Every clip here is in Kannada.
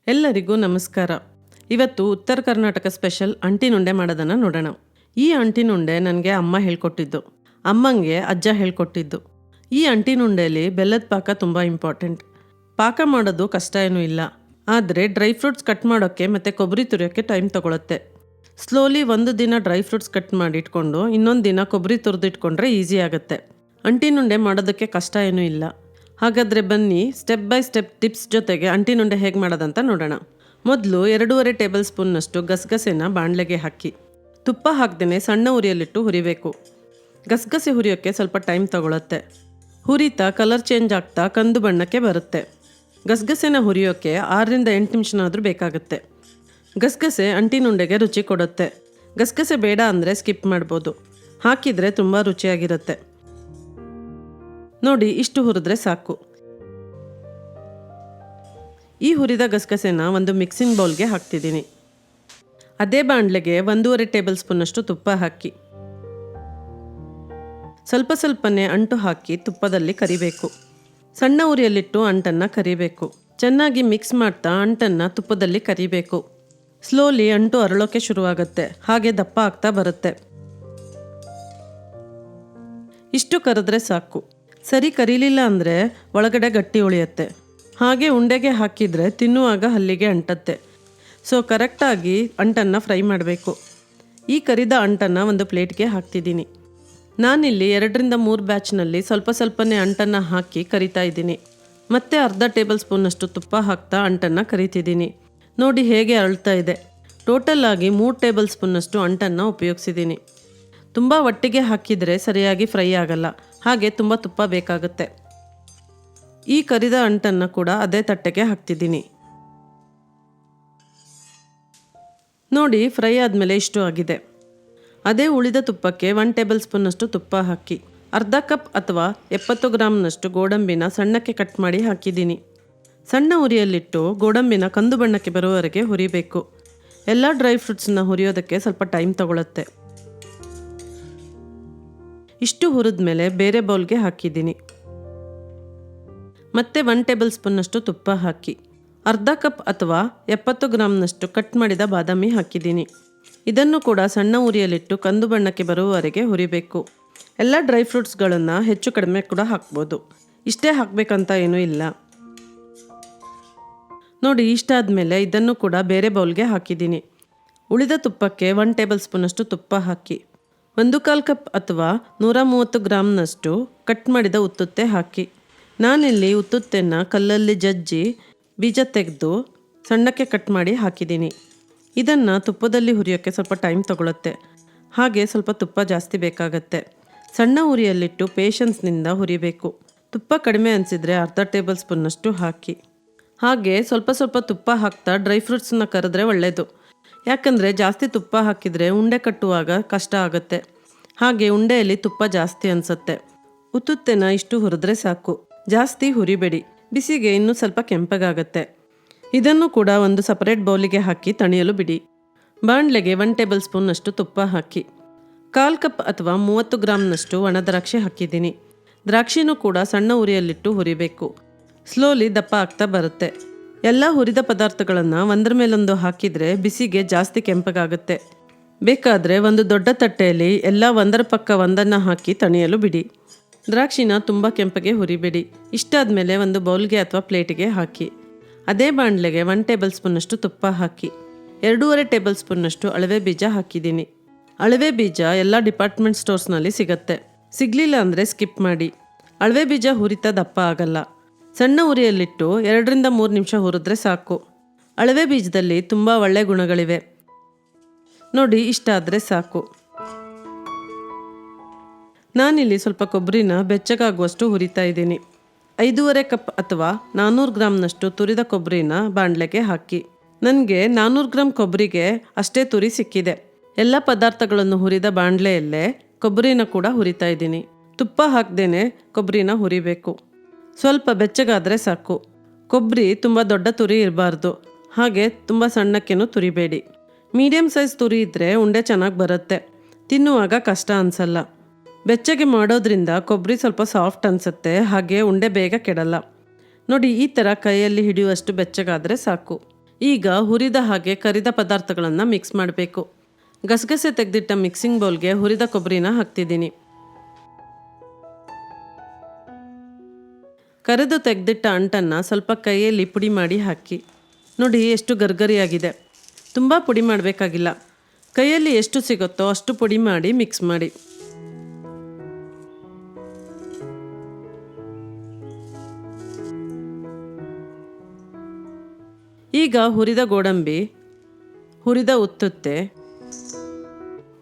ಎಲ್ಲರಿಗೂ ನಮಸ್ಕಾರ. ಇವತ್ತು ಉತ್ತರ ಕರ್ನಾಟಕ ಸ್ಪೆಷಲ್ ಅಂಟಿನುಂಡೆ ಮಾಡೋದನ್ನು ನೋಡೋಣ. ಈ ಅಂಟಿನುಂಡೆ ನನಗೆ ಅಮ್ಮ ಹೇಳ್ಕೊಟ್ಟಿದ್ದು, ಅಮ್ಮಂಗೆ ಅಜ್ಜ ಹೇಳ್ಕೊಟ್ಟಿದ್ದು. ಈ ಅಂಟಿನುಂಡೆಯಲ್ಲಿ ಬೆಲ್ಲದ ಪಾಕ ತುಂಬ ಇಂಪಾರ್ಟೆಂಟ್. ಪಾಕ ಮಾಡೋದು ಕಷ್ಟ ಏನೂ ಇಲ್ಲ, ಆದರೆ ಡ್ರೈ ಫ್ರೂಟ್ಸ್ ಕಟ್ ಮಾಡೋಕ್ಕೆ ಮತ್ತು ಕೊಬ್ಬರಿ ತುರಿಯೋಕ್ಕೆ ಟೈಮ್ ತೊಗೊಳುತ್ತೆ. ಸ್ಲೋಲಿ ಒಂದು ದಿನ ಡ್ರೈ ಫ್ರೂಟ್ಸ್ ಕಟ್ ಮಾಡಿ ಇಟ್ಕೊಂಡು ಇನ್ನೊಂದು ದಿನ ಕೊಬ್ಬರಿ ತುರಿದಿಟ್ಕೊಂಡ್ರೆ ಈಸಿ ಆಗುತ್ತೆ. ಅಂಟಿನುಂಡೆ ಮಾಡೋದಕ್ಕೆ ಕಷ್ಟ ಏನೂ ಇಲ್ಲ. ಹಾಗಾದರೆ ಬನ್ನಿ ಸ್ಟೆಪ್ ಬೈ ಸ್ಟೆಪ್ ಟಿಪ್ಸ್ ಜೊತೆಗೆ ಅಂಟಿನುಂಡೆ ಹೇಗೆ ಮಾಡೋದಂತ ನೋಡೋಣ. ಮೊದಲು 2.5 ಟೇಬಲ್ ಸ್ಪೂನ್ನಷ್ಟು ಗಸಗಸೆನ ಬಾಣಲೆಗೆ ಹಾಕಿ ತುಪ್ಪ ಹಾಕ್ದೇ ಸಣ್ಣ ಉರಿಯಲ್ಲಿಟ್ಟು ಹುರಿಬೇಕು. ಗಸಗಸೆ ಹುರಿಯೋಕ್ಕೆ ಸ್ವಲ್ಪ ಟೈಮ್ ತಗೊಳುತ್ತೆ. ಹುರಿತಾ ಕಲರ್ ಚೇಂಜ್ ಆಗ್ತಾ ಕಂದು ಬಣ್ಣಕ್ಕೆ ಬರುತ್ತೆ. ಗಸಗಸೆನ ಹುರಿಯೋಕ್ಕೆ 6ರಿಂದ 8 ನಿಮಿಷನಾದರೂ ಬೇಕಾಗುತ್ತೆ. ಗಸಗಸೆ ಅಂಟಿನುಂಡೆಗೆ ರುಚಿ ಕೊಡುತ್ತೆ. ಗಸಗಸೆ ಬೇಡ ಅಂದರೆ ಸ್ಕಿಪ್ ಮಾಡ್ಬೋದು, ಹಾಕಿದರೆ ತುಂಬ ರುಚಿಯಾಗಿರುತ್ತೆ. ನೋಡಿ, ಇಷ್ಟು ಹುರಿದ್ರೆ ಸಾಕು. ಈ ಹುರಿದ ಗಸಗಸೆನ ಒಂದು ಮಿಕ್ಸಿಂಗ್ ಬೌಲ್ಗೆ ಹಾಕ್ತಿದ್ದೀನಿ. ಅದೇ ಬಾಣಲೆಗೆ 1.5 ಟೇಬಲ್ ಸ್ಪೂನ್ನಷ್ಟು ತುಪ್ಪ ಹಾಕಿ ಸ್ವಲ್ಪ ಸ್ವಲ್ಪನೇ ಅಂಟು ಹಾಕಿ ತುಪ್ಪದಲ್ಲಿ ಕರಿಬೇಕು. ಸಣ್ಣ ಉರಿಯಲ್ಲಿಟ್ಟು ಅಂಟನ್ನು ಕರಿಬೇಕು. ಚೆನ್ನಾಗಿ ಮಿಕ್ಸ್ ಮಾಡ್ತಾ ಅಂಟನ್ನು ತುಪ್ಪದಲ್ಲಿ ಕರಿಬೇಕು. ಸ್ಲೋಲಿ ಅಂಟು ಅರಳೋಕ್ಕೆ ಶುರುವಾಗುತ್ತೆ, ಹಾಗೆ ದಪ್ಪ ಆಗ್ತಾ ಬರುತ್ತೆ. ಇಷ್ಟು ಕರೆದ್ರೆ ಸಾಕು. ಸರಿ ಕರೀಲಿಲ್ಲ ಅಂದರೆ ಒಳಗಡೆ ಗಟ್ಟಿ ಉಳಿಯುತ್ತೆ. ಹಾಗೆ ಉಂಡೆಗೆ ಹಾಕಿದರೆ ತಿನ್ನುವಾಗ ಹಲ್ಲಿಗೆ ಅಂಟತ್ತೆ. ಸೊ ಕರೆಕ್ಟಾಗಿ ಅಂಟನ್ನು ಫ್ರೈ ಮಾಡಬೇಕು. ಈ ಕರಿದ ಅಂಟನ್ನು ಒಂದು ಪ್ಲೇಟ್ಗೆ ಹಾಕ್ತಿದ್ದೀನಿ. ನಾನಿಲ್ಲಿ 2ರಿಂದ 3 ಬ್ಯಾಚ್ನಲ್ಲಿ ಸ್ವಲ್ಪ ಸ್ವಲ್ಪನೇ ಅಂಟನ್ನು ಹಾಕಿ ಕರಿತಾ ಇದ್ದೀನಿ. ಮತ್ತೆ ಅರ್ಧ ಟೇಬಲ್ ಸ್ಪೂನ್ನಷ್ಟು ತುಪ್ಪ ಹಾಕ್ತಾ ಅಂಟನ್ನು ಕರಿತಿದ್ದೀನಿ. ನೋಡಿ ಹೇಗೆ ಅರಳ್ತಾ ಇದೆ. ಟೋಟಲ್ ಆಗಿ 3 ಟೇಬಲ್ ಸ್ಪೂನ್ನಷ್ಟು ಅಂಟನ್ನು ಉಪಯೋಗಿಸಿದ್ದೀನಿ. ತುಂಬ ಒಟ್ಟಿಗೆ ಹಾಕಿದರೆ ಸರಿಯಾಗಿ ಫ್ರೈ ಆಗಲ್ಲ, ಹಾಗೆ ತುಂಬ ತುಪ್ಪ ಬೇಕಾಗುತ್ತೆ. ಈ ಕರಿದ ಅಂಟನ್ನು ಕೂಡ ಅದೇ ತಟ್ಟೆಗೆ ಹಾಕ್ತಿದ್ದೀನಿ. ನೋಡಿ, ಫ್ರೈ ಆದಮೇಲೆ ಇಷ್ಟು ಆಗಿದೆ. ಅದೇ ಉಳಿದ ತುಪ್ಪಕ್ಕೆ 1 ಟೇಬಲ್ ಸ್ಪೂನ್ನಷ್ಟು ತುಪ್ಪ ಹಾಕಿ ಅರ್ಧ ಕಪ್ ಅಥವಾ 70 ಗ್ರಾಮ್ನಷ್ಟು ಗೋಡಂಬಿನ ಸಣ್ಣಕ್ಕೆ ಕಟ್ ಮಾಡಿ ಹಾಕಿದ್ದೀನಿ. ಸಣ್ಣ ಉರಿಯಲ್ಲಿಟ್ಟು ಗೋಡಂಬಿನ ಕಂದು ಬಣ್ಣಕ್ಕೆ ಬರುವವರೆಗೆ ಹುರಿಬೇಕು. ಎಲ್ಲ ಡ್ರೈ ಫ್ರೂಟ್ಸನ್ನ ಹುರಿಯೋದಕ್ಕೆ ಸ್ವಲ್ಪ ಟೈಮ್ ತಗೊಳುತ್ತೆ. ಇಷ್ಟು ಹುರಿದ ಮೇಲೆ ಬೇರೆ ಬೌಲ್ಗೆ ಹಾಕಿದ್ದೀನಿ. ಮತ್ತೆ 1 ಟೇಬಲ್ ಸ್ಪೂನ್ನಷ್ಟು ತುಪ್ಪ ಹಾಕಿ ಅರ್ಧ ಕಪ್ ಅಥವಾ 70 ಗ್ರಾಮ್ನಷ್ಟು ಕಟ್ ಮಾಡಿದ ಬಾದಾಮಿ ಹಾಕಿದ್ದೀನಿ. ಇದನ್ನು ಕೂಡ ಸಣ್ಣ ಉರಿಯಲ್ಲಿಟ್ಟು ಕಂದು ಬಣ್ಣಕ್ಕೆ ಬರುವವರೆಗೆ ಹುರಿಬೇಕು. ಎಲ್ಲ ಡ್ರೈ ಫ್ರೂಟ್ಸ್ಗಳನ್ನು ಹೆಚ್ಚು ಕಡಿಮೆ ಕೂಡ ಹಾಕ್ಬೋದು, ಇಷ್ಟೇ ಹಾಕಬೇಕಂತ ಏನೂ ಇಲ್ಲ. ನೋಡಿ, ಇಷ್ಟಾದಮೇಲೆ ಇದನ್ನು ಕೂಡ ಬೇರೆ ಬೌಲ್ಗೆ ಹಾಕಿದ್ದೀನಿ. ಉಳಿದ ತುಪ್ಪಕ್ಕೆ 1 ಟೇಬಲ್ ಸ್ಪೂನಷ್ಟು ತುಪ್ಪ ಹಾಕಿ 1/4 ಕಪ್ ಅಥವಾ 130 ಗ್ರಾಮ್ನಷ್ಟು ಕಟ್ ಮಾಡಿದ ಉತ್ತುತ್ತೆ ಹಾಕಿ. ನಾನಿಲ್ಲಿ ಉತ್ತುತ್ತೆನ ಕಲ್ಲಲ್ಲಿ ಜಜ್ಜಿ ಬೀಜ ತೆಗೆದು ಸಣ್ಣಕ್ಕೆ ಕಟ್ ಮಾಡಿ ಹಾಕಿದ್ದೀನಿ. ಇದನ್ನು ತುಪ್ಪದಲ್ಲಿ ಹುರಿಯೋಕ್ಕೆ ಸ್ವಲ್ಪ ಟೈಮ್ ತಗೊಳುತ್ತೆ, ಹಾಗೆ ಸ್ವಲ್ಪ ತುಪ್ಪ ಜಾಸ್ತಿ ಬೇಕಾಗತ್ತೆ. ಸಣ್ಣ ಉರಿಯಲ್ಲಿಟ್ಟು ಪೇಷನ್ಸ್ನಿಂದ ಹುರಿಬೇಕು. ತುಪ್ಪ ಕಡಿಮೆ ಅನಿಸಿದರೆ ಅರ್ಧ ಟೇಬಲ್ ಸ್ಪೂನ್ನಷ್ಟು ಹಾಕಿ. ಹಾಗೆ ಸ್ವಲ್ಪ ಸ್ವಲ್ಪ ತುಪ್ಪ ಹಾಕ್ತಾ ಡ್ರೈ ಫ್ರೂಟ್ಸನ್ನ ಕರೆದ್ರೆ ಒಳ್ಳೆಯದು. ಯಾಕಂದರೆ ಜಾಸ್ತಿ ತುಪ್ಪ ಹಾಕಿದರೆ ಉಂಡೆ ಕಟ್ಟುವಾಗ ಕಷ್ಟ ಆಗುತ್ತೆ, ಹಾಗೆ ಉಂಡೆಯಲ್ಲಿ ತುಪ್ಪ ಜಾಸ್ತಿ ಅನಿಸುತ್ತೆ. ಉತ್ತುತ್ತೆನ ಇಷ್ಟು ಹುರಿದ್ರೆ ಸಾಕು, ಜಾಸ್ತಿ ಹುರಿಬೇಡಿ, ಬಿಸಿಗೆ ಇನ್ನೂ ಸ್ವಲ್ಪ ಕೆಂಪಗಾಗತ್ತೆ. ಇದನ್ನು ಕೂಡ ಒಂದು ಸಪರೇಟ್ ಬೌಲಿಗೆ ಹಾಕಿ ತಣಿಯಲು ಬಿಡಿ. ಬಾಣಲೆಗೆ 1 ಟೇಬಲ್ ಸ್ಪೂನ್ನಷ್ಟು ತುಪ್ಪ ಹಾಕಿ 1/4 ಕಪ್ ಅಥವಾ 30 ಗ್ರಾಮ್ನಷ್ಟು ಒಣ ದ್ರಾಕ್ಷಿ ಹಾಕಿದ್ದೀನಿ. ದ್ರಾಕ್ಷಿನೂ ಕೂಡ ಸಣ್ಣ ಉರಿಯಲ್ಲಿಟ್ಟು ಹುರಿಬೇಕು. ಸ್ಲೋಲಿ ದಪ್ಪ ಆಗ್ತಾ ಬರುತ್ತೆ. ಎಲ್ಲ ಹುರಿದ ಪದಾರ್ಥಗಳನ್ನು ಒಂದರ ಮೇಲೊಂದು ಹಾಕಿದರೆ ಬಿಸಿಗೆ ಜಾಸ್ತಿ ಕೆಂಪಗಾಗುತ್ತೆ. ಬೇಕಾದರೆ ಒಂದು ದೊಡ್ಡ ತಟ್ಟೆಯಲ್ಲಿ ಎಲ್ಲ ಒಂದರ ಪಕ್ಕ ಒಂದನ್ನು ಹಾಕಿ ತಣಿಯಲು ಬಿಡಿ. ದ್ರಾಕ್ಷಿನ ತುಂಬ ಕೆಂಪಗೆ ಹುರಿಬೇಡಿ. ಇಷ್ಟಾದಮೇಲೆ ಒಂದು ಬೌಲ್ಗೆ ಅಥವಾ ಪ್ಲೇಟಿಗೆ ಹಾಕಿ ಅದೇ ಬಾಣಲೆಗೆ 1 ಟೇಬಲ್ ಸ್ಪೂನ್ನಷ್ಟು ತುಪ್ಪ ಹಾಕಿ 2.5 ಟೇಬಲ್ ಸ್ಪೂನ್ನಷ್ಟು ಅಳವೆ ಬೀಜ ಹಾಕಿದ್ದೀನಿ. ಅಳವೆ ಬೀಜ ಎಲ್ಲ ಡಿಪಾರ್ಟ್ಮೆಂಟ್ ಸ್ಟೋರ್ಸ್ನಲ್ಲಿ ಸಿಗುತ್ತೆ, ಸಿಗಲಿಲ್ಲ ಅಂದರೆ ಸ್ಕಿಪ್ ಮಾಡಿ. ಅಳವೆ ಬೀಜ ಹುರಿತಾ ದಪ್ಪ ಆಗಲ್ಲ. ಸಣ್ಣ ಉರಿಯಲ್ಲಿಟ್ಟು 2ರಿಂದ 3 ನಿಮಿಷ ಹುರಿದ್ರೆ ಸಾಕು. ಅಳವೆ ಬೀಜದಲ್ಲಿ ತುಂಬ ಒಳ್ಳೆ ಗುಣಗಳಿವೆ. ನೋಡಿ, ಇಷ್ಟ ಆದರೆ ಸಾಕು. ನಾನಿಲ್ಲಿ ಸ್ವಲ್ಪ ಕೊಬ್ಬರಿನ ಬೆಚ್ಚಗಾಗುವಷ್ಟು ಹುರಿತಾ ಇದ್ದೀನಿ. 5.5 ಕಪ್ ಅಥವಾ 400 ಗ್ರಾಮ್ನಷ್ಟು ತುರಿದ ಕೊಬ್ಬರಿನ ಬಾಣಲೆಗೆ ಹಾಕಿ. ನನಗೆ 400 ಗ್ರಾಮ್ ಕೊಬ್ಬರಿಗೆ ಅಷ್ಟೇ ತುರಿ ಸಿಕ್ಕಿದೆ. ಎಲ್ಲ ಪದಾರ್ಥಗಳನ್ನು ಹುರಿದ ಬಾಣಲೆಯಲ್ಲೇ ಕೊಬ್ಬರಿನ ಕೂಡ ಹುರಿತಾ ಇದ್ದೀನಿ. ತುಪ್ಪ ಹಾಕ್ದೇನೆ ಕೊಬ್ಬರಿನ ಹುರಿಬೇಕು. ಸ್ವಲ್ಪ ಬೆಚ್ಚಗಾದರೆ ಸಾಕು. ಕೊಬ್ಬರಿ ತುಂಬ ದೊಡ್ಡ ತುರಿ ಇರಬಾರ್ದು, ಹಾಗೆ ತುಂಬ ಸಣ್ಣಕ್ಕೇನು ತುರಿಬೇಡಿ. ಮೀಡಿಯಮ್ ಸೈಜ್ ತುರಿ ಇದ್ದರೆ ಉಂಡೆ ಚೆನ್ನಾಗಿ ಬರುತ್ತೆ, ತಿನ್ನುವಾಗ ಕಷ್ಟ ಅನಿಸಲ್ಲ. ಬೆಚ್ಚಗೆ ಮಾಡೋದ್ರಿಂದ ಕೊಬ್ಬರಿ ಸ್ವಲ್ಪ ಸಾಫ್ಟ್ ಅನಿಸುತ್ತೆ, ಹಾಗೆ ಉಂಡೆ ಬೇಗ ಕೆಡಲ್ಲ. ನೋಡಿ, ಈ ಥರ ಕೈಯಲ್ಲಿ ಹಿಡಿಯುವಷ್ಟು ಬೆಚ್ಚಗಾದರೆ ಸಾಕು. ಈಗ ಹುರಿದ ಹಾಗೆ ಕರಿದ ಪದಾರ್ಥಗಳನ್ನು ಮಿಕ್ಸ್ ಮಾಡಬೇಕು. ಗಸಗಸೆ ತೆಗೆದಿಟ್ಟ ಮಿಕ್ಸಿಂಗ್ ಬೌಲ್ಗೆ ಹುರಿದ ಕೊಬ್ಬರಿನ ಹಾಕ್ತಿದ್ದೀನಿ. ಕರೆದು ತೆಗೆದಿಟ್ಟ ಅಂಟನ್ನು ಸ್ವಲ್ಪ ಕೈಯಲ್ಲಿ ಪುಡಿ ಮಾಡಿ ಹಾಕಿ. ನೋಡಿ ಎಷ್ಟು ಗರ್ಗರಿಯಾಗಿದೆ. ತುಂಬ ಪುಡಿ ಮಾಡಬೇಕಾಗಿಲ್ಲ. ಕೈಯಲ್ಲಿ ಎಷ್ಟು ಸಿಗುತ್ತೋ ಅಷ್ಟು ಪುಡಿ ಮಾಡಿ ಮಿಕ್ಸ್ ಮಾಡಿ. ಈಗ ಹುರಿದ ಗೋಡಂಬಿ, ಹುರಿದ ಉತ್ತುತ್ತೆ,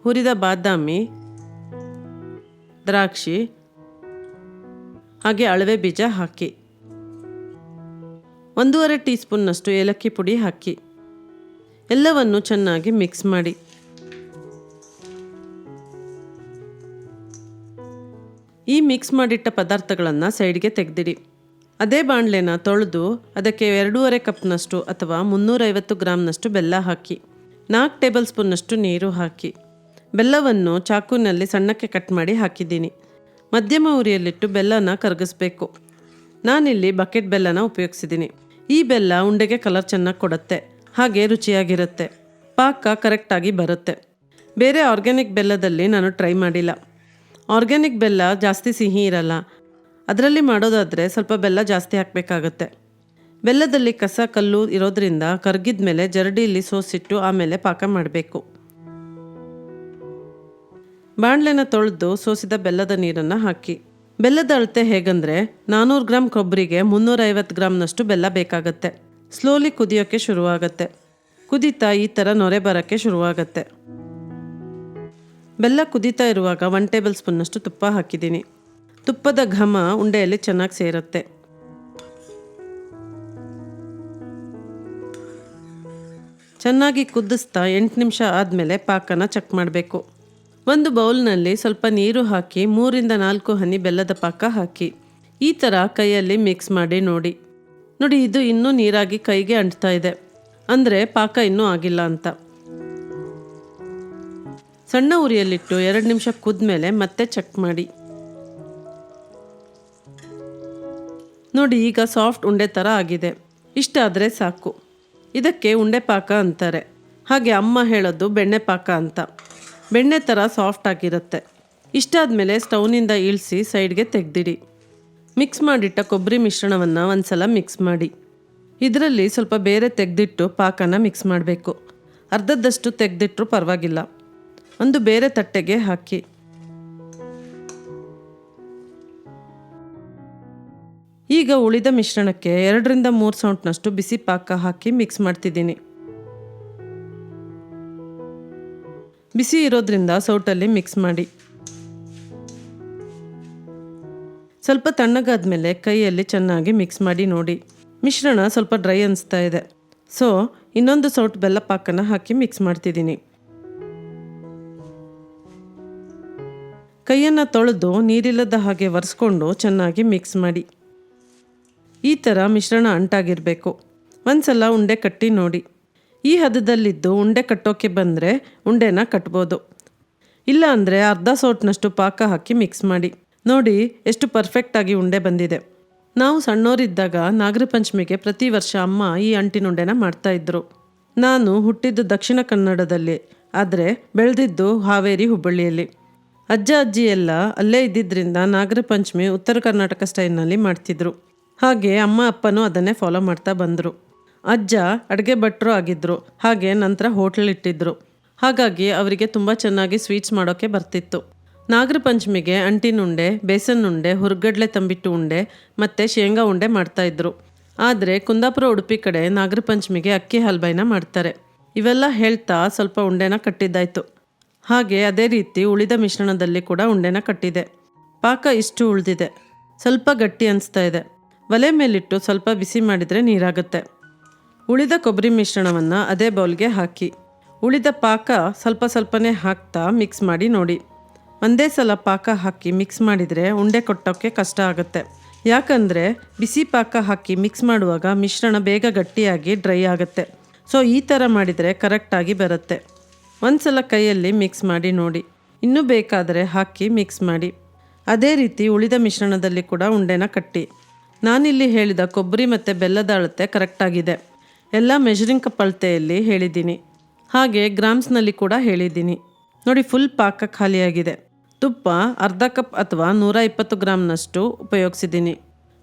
ಹುರಿದ ಬಾದಾಮಿ, ದ್ರಾಕ್ಷಿ ಹಾಗೆ ಅಳವೆ ಬೀಜ ಹಾಕಿ. 1.5 ಟೀ ಸ್ಪೂನ್ನಷ್ಟು ಏಲಕ್ಕಿ ಪುಡಿ ಹಾಕಿ. ಎಲ್ಲವನ್ನು ಚೆನ್ನಾಗಿ ಮಿಕ್ಸ್ ಮಾಡಿ. ಈ ಮಿಕ್ಸ್ ಮಾಡಿಟ್ಟ ಪದಾರ್ಥಗಳನ್ನು ಸೈಡ್ಗೆ ತೆಗೆದಿಡಿ. ಅದೇ ಬಾಣಲೆನ ತೊಳೆದು ಅದಕ್ಕೆ 2.5 ಕಪ್ನಷ್ಟು ಅಥವಾ 350 ಗ್ರಾಮ್ನಷ್ಟು ಬೆಲ್ಲ ಹಾಕಿ. 4 ಟೇಬಲ್ ಸ್ಪೂನ್ನಷ್ಟು ನೀರು ಹಾಕಿ. ಬೆಲ್ಲವನ್ನು ಚಾಕುನಲ್ಲಿ ಸಣ್ಣಕ್ಕೆ ಕಟ್ ಮಾಡಿ ಹಾಕಿದ್ದೀನಿ. ಮಧ್ಯಮ ಉರಿಯಲ್ಲಿಟ್ಟು ಬೆಲ್ಲನ ಕರಗಿಸ್ಬೇಕು. ನಾನಿಲ್ಲಿ ಬಕೆಟ್ ಬೆಲ್ಲನ ಉಪಯೋಗಿಸಿದ್ದೀನಿ. ಈ ಬೆಲ್ಲ ಉಂಡೆಗೆ ಕಲರ್ ಚೆನ್ನಾಗಿ ಕೊಡುತ್ತೆ, ಹಾಗೆ ರುಚಿಯಾಗಿರುತ್ತೆ. ಪಾಕ ಕರೆಕ್ಟಾಗಿ ಬರುತ್ತೆ. ಬೇರೆ ಆರ್ಗ್ಯಾನಿಕ್ ಬೆಲ್ಲದಲ್ಲಿ ನಾನು ಟ್ರೈ ಮಾಡಿಲ್ಲ. ಆರ್ಗ್ಯಾನಿಕ್ ಬೆಲ್ಲ ಜಾಸ್ತಿ ಸಿಹಿ ಇರಲ್ಲ. ಅದರಲ್ಲಿ ಮಾಡೋದಾದರೆ ಸ್ವಲ್ಪ ಬೆಲ್ಲ ಜಾಸ್ತಿ ಹಾಕಬೇಕಾಗತ್ತೆ. ಬೆಲ್ಲದಲ್ಲಿ ಕಸ ಕಲ್ಲು ಇರೋದ್ರಿಂದ ಕರಗಿದ ಮೇಲೆ ಜರಡಿಯಲ್ಲಿ ಸೋಸಿಟ್ಟು ಆಮೇಲೆ ಪಾಕ ಮಾಡಬೇಕು. ಬಾಣಲೆನ ತೊಳೆದು ಸೋಸಿದ ಬೆಲ್ಲದ ನೀರನ್ನು ಹಾಕಿ. ಬೆಲ್ಲದ ಅಳತೆ ಹೇಗಂದರೆ 400 ಗ್ರಾಮ್ ಕೊಬ್ಬರಿಗೆ 350 ಗ್ರಾಮ್ನಷ್ಟು ಬೆಲ್ಲ ಬೇಕಾಗತ್ತೆ. ಸ್ಲೋಲಿ ಕುದಿಯೋಕ್ಕೆ ಶುರುವಾಗತ್ತೆ. ಕುದೀತಾ ಈ ಥರ ನೊರೆ ಬರೋಕ್ಕೆ ಶುರುವಾಗತ್ತೆ. ಬೆಲ್ಲ ಕುದೀತಾ ಇರುವಾಗ 1 ಟೇಬಲ್ ಸ್ಪೂನ್ನಷ್ಟು ತುಪ್ಪ ಹಾಕಿದ್ದೀನಿ. ತುಪ್ಪದ ಘಮ ಉಂಡೆಯಲ್ಲಿ ಚೆನ್ನಾಗಿ ಸೇರುತ್ತೆ. ಚೆನ್ನಾಗಿ ಕುದಿಸ್ತಾ 8 ನಿಮಿಷ ಆದಮೇಲೆ ಪಾಕನ ಚೆಕ್ ಮಾಡಬೇಕು. ಒಂದು ಬೌಲ್ನಲ್ಲಿ ಸ್ವಲ್ಪ ನೀರು ಹಾಕಿ 3 ರಿಂದ 4 ಹನಿ ಬೆಲ್ಲದ ಪಾಕ ಹಾಕಿ. ಈ ಥರ ಕೈಯಲ್ಲಿ ಮಿಕ್ಸ್ ಮಾಡಿ ನೋಡಿ. ಇದು ಇನ್ನೂ ನೀರಾಗಿ ಕೈಗೆ ಅಂಟ್ತಾ ಇದೆ, ಅಂದರೆ ಪಾಕ ಇನ್ನೂ ಆಗಿಲ್ಲ ಅಂತ. ಸಣ್ಣ ಉರಿಯಲ್ಲಿಟ್ಟು 2 ನಿಮಿಷ ಕುದ್ಮೇಲೆ ಮತ್ತೆ ಚೆಕ್ ಮಾಡಿ. ನೋಡಿ ಈಗ ಸಾಫ್ಟ್ ಉಂಡೆ ಥರ ಆಗಿದೆ. ಇಷ್ಟಾದರೆ ಸಾಕು. ಇದಕ್ಕೆ ಉಂಡೆ ಪಾಕ ಅಂತಾರೆ. ಹಾಗೆ ಅಮ್ಮ ಹೇಳೋದು ಬೆಣ್ಣೆ ಪಾಕ ಅಂತ. ಬೆಣ್ಣೆ ಥರ ಸಾಫ್ಟ್ ಆಗಿರುತ್ತೆ. ಇಷ್ಟಾದಮೇಲೆ ಸ್ಟವ್ನಿಂದ ಇಳಿಸಿ ಸೈಡ್ಗೆ ತೆಗೆದಿಡಿ. ಮಿಕ್ಸ್ ಮಾಡಿಟ್ಟ ಕೊಬ್ಬರಿ ಮಿಶ್ರಣವನ್ನು ಒಂದ್ಸಲ ಮಿಕ್ಸ್ ಮಾಡಿ. ಇದರಲ್ಲಿ ಸ್ವಲ್ಪ ಬೇರೆ ತೆಗೆದಿಟ್ಟು ಪಾಕನ ಮಿಕ್ಸ್ ಮಾಡಬೇಕು. ಅರ್ಧದಷ್ಟು ತೆಗೆದಿಟ್ಟರೂ ಪರವಾಗಿಲ್ಲ. ಒಂದು ಬೇರೆ ತಟ್ಟೆಗೆ ಹಾಕಿ. ಈಗ ಉಳಿದ ಮಿಶ್ರಣಕ್ಕೆ 2 ರಿಂದ 3 ಸೌಂಟ್ನಷ್ಟು ಬಿಸಿ ಪಾಕ ಹಾಕಿ ಮಿಕ್ಸ್ ಮಾಡ್ತಿದ್ದೀನಿ. ಬಿಸಿ ಇರೋದ್ರಿಂದ ಸೌಟಲ್ಲಿ ಮಿಕ್ಸ್ ಮಾಡಿ. ಸ್ವಲ್ಪ ತಣ್ಣಗಾದ್ಮೇಲೆ ಕೈಯಲ್ಲಿ ಚೆನ್ನಾಗಿ ಮಿಕ್ಸ್ ಮಾಡಿ ನೋಡಿ. ಮಿಶ್ರಣ ಸ್ವಲ್ಪ ಡ್ರೈ ಅನಿಸ್ತಾ ಇದೆ. ಸೊ ಇನ್ನೊಂದು ಸೌಟ್ ಬೆಲ್ಲ ಪಾಕನ ಹಾಕಿ ಮಿಕ್ಸ್ ಮಾಡ್ತಿದ್ದೀನಿ. ಕೈಯನ್ನು ತೊಳೆದು ನೀರಿಲ್ಲದ ಹಾಗೆ ಒರೆಸ್ಕೊಂಡು ಚೆನ್ನಾಗಿ ಮಿಕ್ಸ್ ಮಾಡಿ. ಈ ಥರ ಮಿಶ್ರಣ ಅಂಟಾಗಿರಬೇಕು. ಒಂದ್ಸಲ ಉಂಡೆ ಕಟ್ಟಿ ನೋಡಿ. ಈ ಹದದಲ್ಲಿದ್ದು ಉಂಡೆ ಕಟ್ಟೋಕ್ಕೆ ಬಂದರೆ ಉಂಡೆನ ಕಟ್ಬೋದು. ಇಲ್ಲ ಅಂದರೆ ಅರ್ಧ ಸೌಟ್ನಷ್ಟು ಪಾಕ ಹಾಕಿ ಮಿಕ್ಸ್ ಮಾಡಿ. ನೋಡಿ ಎಷ್ಟು ಪರ್ಫೆಕ್ಟಾಗಿ ಉಂಡೆ ಬಂದಿದೆ. ನಾವು ಸಣ್ಣೋರಿದ್ದಾಗ ನಾಗರ ಪಂಚಮಿಗೆ ಪ್ರತಿ ವರ್ಷ ಅಮ್ಮ ಈ ಅಂಟಿನುಂಡೆನ ಮಾಡ್ತಾಯಿದ್ರು. ನಾನು ಹುಟ್ಟಿದ್ದು ದಕ್ಷಿಣ ಕನ್ನಡದಲ್ಲಿ, ಆದರೆ ಬೆಳೆದಿದ್ದು ಹಾವೇರಿ, ಹುಬ್ಬಳ್ಳಿಯಲ್ಲಿ. ಅಜ್ಜ ಅಜ್ಜಿ ಎಲ್ಲ ಅಲ್ಲೇ ಇದ್ದಿದ್ದರಿಂದ ನಾಗರ ಪಂಚಮಿ ಉತ್ತರ ಕರ್ನಾಟಕ ಸ್ಟೈಲ್ನಲ್ಲಿ ಮಾಡ್ತಿದ್ರು. ಹಾಗೆ ಅಮ್ಮ ಅಪ್ಪನೂ ಅದನ್ನೇ ಫಾಲೋ ಮಾಡ್ತಾ ಬಂದರು. ಅಜ್ಜ ಅಡುಗೆ ಭಟ್ರು ಆಗಿದ್ದರು. ಹಾಗೆ ನಂತರ ಹೋಟ್ಲ್ ಇಟ್ಟಿದ್ರು. ಹಾಗಾಗಿ ಅವರಿಗೆ ತುಂಬ ಚೆನ್ನಾಗಿ ಸ್ವೀಟ್ಸ್ ಮಾಡೋಕ್ಕೆ ಬರ್ತಿತ್ತು. ನಾಗರ ಪಂಚಮಿಗೆ ಅಂಟಿನುಂಡೆ, ಬೇಸನ್ ಉಂಡೆ, ಹುರ್ಗಡ್ಲೆ ತಂಬಿಟ್ಟು ಉಂಡೆ ಮತ್ತು ಶೇಂಗಾ ಉಂಡೆ ಮಾಡ್ತಾಯಿದ್ರು. ಆದರೆ ಕುಂದಾಪುರ, ಉಡುಪಿ ಕಡೆ ನಾಗರ ಪಂಚಮಿಗೆ ಅಕ್ಕಿ ಹಲ್ವಾನ ಮಾಡ್ತಾರೆ. ಇವೆಲ್ಲ ಹೇಳ್ತಾ ಸ್ವಲ್ಪ ಉಂಡೆನ ಕಟ್ಟಿದ್ದಾಯಿತು. ಹಾಗೆ ಅದೇ ರೀತಿ ಉಳಿದ ಮಿಶ್ರಣದಲ್ಲಿ ಕೂಡ ಉಂಡೆನ ಕಟ್ಟಿದೆ. ಪಾಕ ಇಷ್ಟು ಉಳಿದಿದೆ. ಸ್ವಲ್ಪ ಗಟ್ಟಿ ಅನಿಸ್ತಾ ಇದೆ. ಒಲೆ ಮೇಲಿಟ್ಟು ಸ್ವಲ್ಪ ಬಿಸಿ ಮಾಡಿದರೆ ನೀರಾಗುತ್ತೆ. ಉಳಿದ ಕೊಬ್ಬರಿ ಮಿಶ್ರಣವನ್ನು ಅದೇ ಬೌಲ್ಗೆ ಹಾಕಿ. ಉಳಿದ ಪಾಕ ಸ್ವಲ್ಪ ಸ್ವಲ್ಪನೇ ಹಾಕ್ತಾ ಮಿಕ್ಸ್ ಮಾಡಿ ನೋಡಿ. ಒಂದೇ ಸಲ ಪಾಕ ಹಾಕಿ ಮಿಕ್ಸ್ ಮಾಡಿದರೆ ಉಂಡೆ ಕೊಟ್ಟೋಕ್ಕೆ ಕಷ್ಟ ಆಗುತ್ತೆ. ಯಾಕಂದರೆ ಬಿಸಿ ಪಾಕ ಹಾಕಿ ಮಿಕ್ಸ್ ಮಾಡುವಾಗ ಮಿಶ್ರಣ ಬೇಗ ಗಟ್ಟಿಯಾಗಿ ಡ್ರೈ ಆಗುತ್ತೆ. ಸೊ ಈ ಥರ ಮಾಡಿದರೆ ಕರೆಕ್ಟಾಗಿ ಬರುತ್ತೆ. ಒಂದು ಸಲ ಕೈಯಲ್ಲಿ ಮಿಕ್ಸ್ ಮಾಡಿ ನೋಡಿ. ಇನ್ನೂ ಬೇಕಾದರೆ ಹಾಕಿ ಮಿಕ್ಸ್ ಮಾಡಿ. ಅದೇ ರೀತಿ ಉಳಿದ ಮಿಶ್ರಣದಲ್ಲಿ ಕೂಡ ಉಂಡೆನ ಕಟ್ಟಿ. ನಾನಿಲ್ಲಿ ಹೇಳಿದ ಕೊಬ್ಬರಿ ಮತ್ತು ಬೆಲ್ಲದ ಅಳತೆ ಕರೆಕ್ಟಾಗಿದೆ. ಎಲ್ಲ ಮೆಷರಿಂಗ್ ಕಪ್ ಅಳತೆಯಲ್ಲಿ ಹೇಳಿದ್ದೀನಿ, ಹಾಗೆ ಗ್ರಾಮ್ಸ್ನಲ್ಲಿ ಕೂಡ ಹೇಳಿದ್ದೀನಿ. ನೋಡಿ, ಫುಲ್ ಪಾಕ ಖಾಲಿಯಾಗಿದೆ. ತುಪ್ಪ ಅರ್ಧ ಕಪ್ ಅಥವಾ 120 ಗ್ರಾಮ್ನಷ್ಟು ಉಪಯೋಗಿಸಿದ್ದೀನಿ.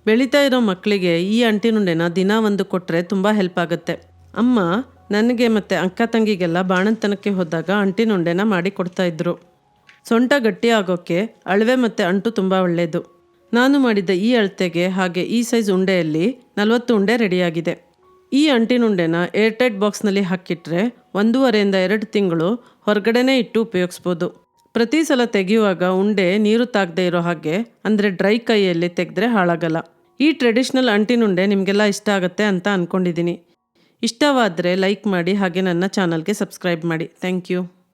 ಬೆಳೀತಾ ಇರೋ ಮಕ್ಕಳಿಗೆ ಈ ಅಂಟಿನುಂಡೆನ ದಿನ ಒಂದು ಕೊಟ್ಟರೆ ತುಂಬ ಹೆಲ್ಪ್ ಆಗುತ್ತೆ. ಅಮ್ಮ ನನಗೆ ಮತ್ತು ಅಕ್ಕ ತಂಗಿಗೆಲ್ಲ ಬಾಣಂತನಕ್ಕೆ ಹೋದಾಗ ಅಂಟಿನುಂಡೆನ ಮಾಡಿ ಕೊಡ್ತಾಯಿದ್ರು. ಸೊಂಟ ಗಟ್ಟಿ ಆಗೋಕ್ಕೆ ಅಳವೆ ಮತ್ತು ಅಂಟು ತುಂಬ ಒಳ್ಳೆಯದು. ನಾನು ಮಾಡಿದ ಈ ಅಳತೆಗೆ ಹಾಗೆ ಈ ಸೈಜ್ ಉಂಡೆಯಲ್ಲಿ 40 ಉಂಡೆ ರೆಡಿಯಾಗಿದೆ. ಈ ಅಂಟಿನುಂಡೆನ ಏರ್ಟೈಟ್ ಬಾಕ್ಸ್ನಲ್ಲಿ ಹಾಕಿಟ್ರೆ 1.5 ಇಂದ 2 ತಿಂಗಳು ಹೊರಗಡೆನೇ ಇಟ್ಟು ಉಪಯೋಗಿಸ್ಬೋದು. ಪ್ರತಿ ಸಲ ತೆಗೆಯುವಾಗ ಉಂಡೆ ನೀರು ತಾಗದೇ ಇರೋ ಹಾಗೆ, ಅಂದರೆ ಡ್ರೈ ಕೈಯಲ್ಲಿ ತೆಗೆದ್ರೆ ಹಾಳಾಗಲ್ಲ. ಈ ಟ್ರೆಡಿಷ್ನಲ್ ಅಂಟಿನುಂಡೆ ನಿಮಗೆಲ್ಲ ಇಷ್ಟ ಆಗುತ್ತೆ ಅಂತ ಅಂದ್ಕೊಂಡಿದ್ದೀನಿ. ಇಷ್ಟವಾದರೆ ಲೈಕ್ ಮಾಡಿ, ಹಾಗೆ ನನ್ನ ಚಾನಲ್ಗೆ ಸಬ್ಸ್ಕ್ರೈಬ್ ಮಾಡಿ. Thank you.